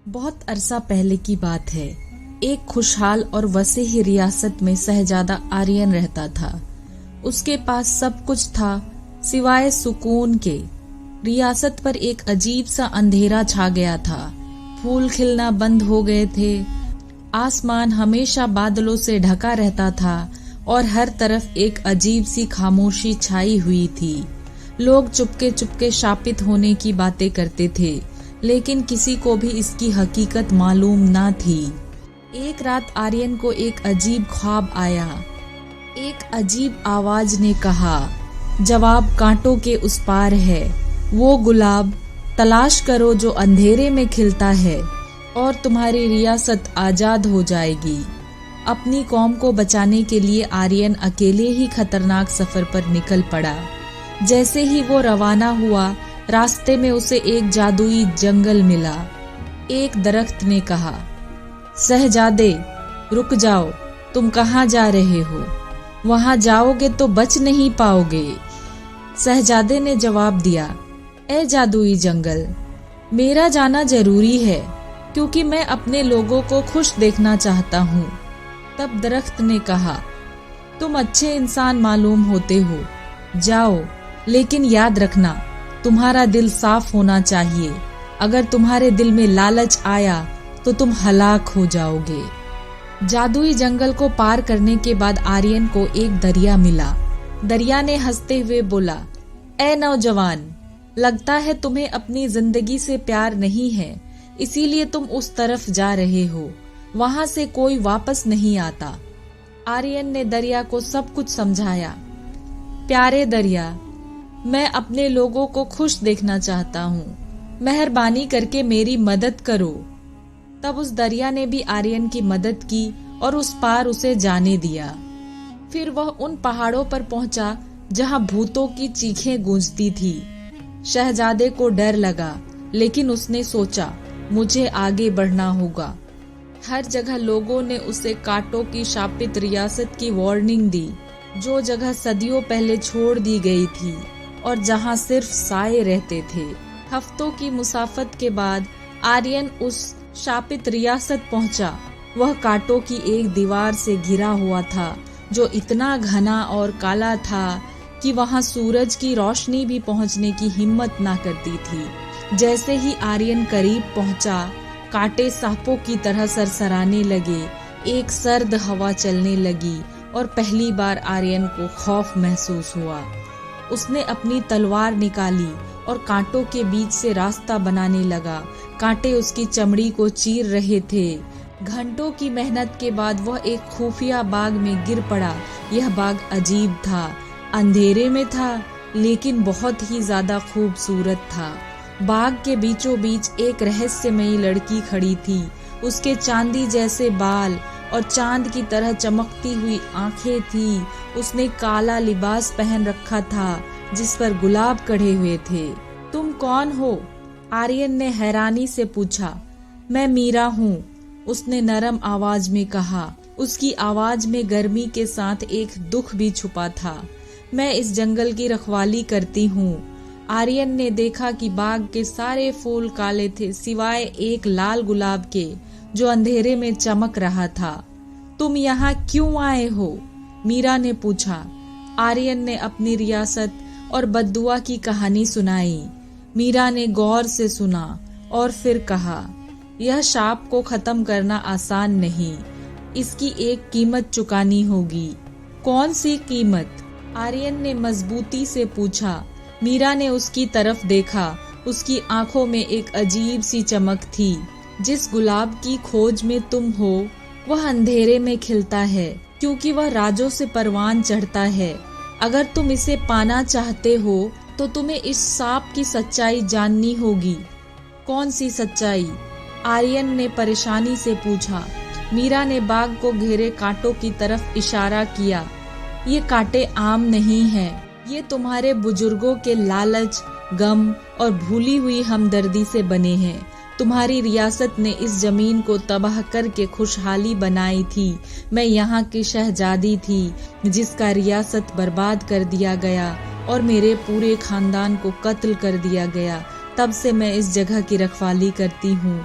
बहुत अरसा पहले की बात है। एक खुशहाल और वसीह रियासत में शहजादा आर्यन रहता था। उसके पास सब कुछ था सिवाय सुकून के। रियासत पर एक अजीब सा अंधेरा छा गया था। फूल खिलना बंद हो गए थे। आसमान हमेशा बादलों से ढका रहता था और हर तरफ एक अजीब सी खामोशी छाई हुई थी। लोग चुपके चुपके शापित होने की बातें करते थे, लेकिन किसी को भी इसकी हकीकत मालूम ना थी। एक रात आर्यन को एक अजीब ख्वाब आया। एक अजीब आवाज ने कहा, जवाब कांटों के उस पार है। वो गुलाब तलाश करो जो अंधेरे में खिलता है और तुम्हारी रियासत आजाद हो जाएगी। अपनी कौम को बचाने के लिए आर्यन अकेले ही खतरनाक सफर पर निकल पड़ा। जैसे ही वो रवाना हुआ, रास्ते में उसे एक जादुई जंगल मिला। एक दरख्त ने कहा, शहजादे रुक जाओ, तुम कहाँ जा रहे हो? वहां जाओगे तो बच नहीं पाओगे। शहजादे ने जवाब दिया, ए जादुई जंगल, मेरा जाना जरूरी है क्योंकि मैं अपने लोगों को खुश देखना चाहता हूँ। तब दरख्त ने कहा, तुम अच्छे इंसान मालूम होते हो, जाओ, लेकिन याद रखना तुम्हारा दिल साफ होना चाहिए। अगर तुम्हारे दिल में लालच आया तो तुम हलाक हो जाओगे। जादुई जंगल को पार करने के बाद आर्यन को एक दरिया मिला। दरिया ने हंसते हुए बोला, ए नौजवान, लगता है तुम्हें अपनी जिंदगी से प्यार नहीं है, इसीलिए तुम उस तरफ जा रहे हो। वहां से कोई वापस नहीं आता। आर्यन ने दरिया को सब कुछ समझाया। प्यारे दरिया, मैं अपने लोगों को खुश देखना चाहता हूँ, मेहरबानी करके मेरी मदद करो। तब उस दरिया ने भी आर्यन की मदद की और उस पार उसे जाने दिया। फिर वह उन पहाड़ों पर पहुंचा जहां भूतों की चीखें गूंजती थी। शहजादे को डर लगा, लेकिन उसने सोचा, मुझे आगे बढ़ना होगा। हर जगह लोगों ने उसे कांटों की शापित रियासत की वार्निंग दी, जो जगह सदियों पहले छोड़ दी गई थी और जहां सिर्फ साए रहते थे। हफ्तों की मुसाफत के बाद आर्यन उस शापित रियासत पहुंचा। वह कांटों की एक दीवार से घिरा हुआ था, जो इतना घना और काला था कि वहां सूरज की रोशनी भी पहुंचने की हिम्मत ना करती थी। जैसे ही आर्यन करीब पहुंचा, कांटे सांपों की तरह सरसराने लगे। एक सर्द हवा चलने लगी और पहली बार आर्यन को खौफ महसूस हुआ। उसने अपनी तलवार निकाली और कांटों के बीच से रास्ता बनाने लगा। कांटे उसकी चमड़ी को चीर रहे थे। घंटों की मेहनत के बाद वह एक खुफिया बाग में गिर पड़ा। यह बाग अजीब था, अंधेरे में था, लेकिन बहुत ही ज्यादा खूबसूरत था। बाग के बीचों बीच एक रहस्यमयी लड़की खड़ी थी। उसके चांदी जैसे बाल और चांद की तरह चमकती हुई आंखें थी। उसने काला लिबास पहन रखा था जिस पर गुलाब कढ़े हुए थे। तुम कौन हो? आर्यन ने हैरानी से पूछा। मैं मीरा हूँ, उसने नरम आवाज में कहा। उसकी आवाज में गर्मी के साथ एक दुख भी छुपा था। मैं इस जंगल की रखवाली करती हूँ। आर्यन ने देखा कि बाग के सारे फूल काले थे सिवाय एक लाल गुलाब के, जो अंधेरे में चमक रहा था। तुम यहाँ क्यों आए हो? मीरा ने पूछा। आर्यन ने अपनी रियासत और बद्दुआ की कहानी सुनाई। मीरा ने गौर से सुना और फिर कहा, यह शाप को खत्म करना आसान नहीं, इसकी एक कीमत चुकानी होगी। कौन सी कीमत? आर्यन ने मजबूती से पूछा। मीरा ने उसकी तरफ देखा। उसकी आंखों में एक अजीब सी चमक थी। जिस गुलाब की खोज में तुम हो, वह अंधेरे में खिलता है क्योंकि वह राजों से परवान चढ़ता है। अगर तुम इसे पाना चाहते हो तो तुम्हें इस सांप की सच्चाई जाननी होगी। कौन सी सच्चाई? आर्यन ने परेशानी से पूछा। मीरा ने बाग को घेरे कांटों की तरफ इशारा किया। ये कांटे आम नहीं हैं, ये तुम्हारे बुजुर्गों के लालच, गम और भूली हुई हमदर्दी से बने हैं। तुम्हारी रियासत ने इस जमीन को तबाह करके खुशहाली बनाई थी। मैं यहाँ की शहजादी थी जिसका रियासत बर्बाद कर दिया गया और मेरे पूरे खानदान को कत्ल कर दिया गया। तब से मैं इस जगह की रखवाली करती हूँ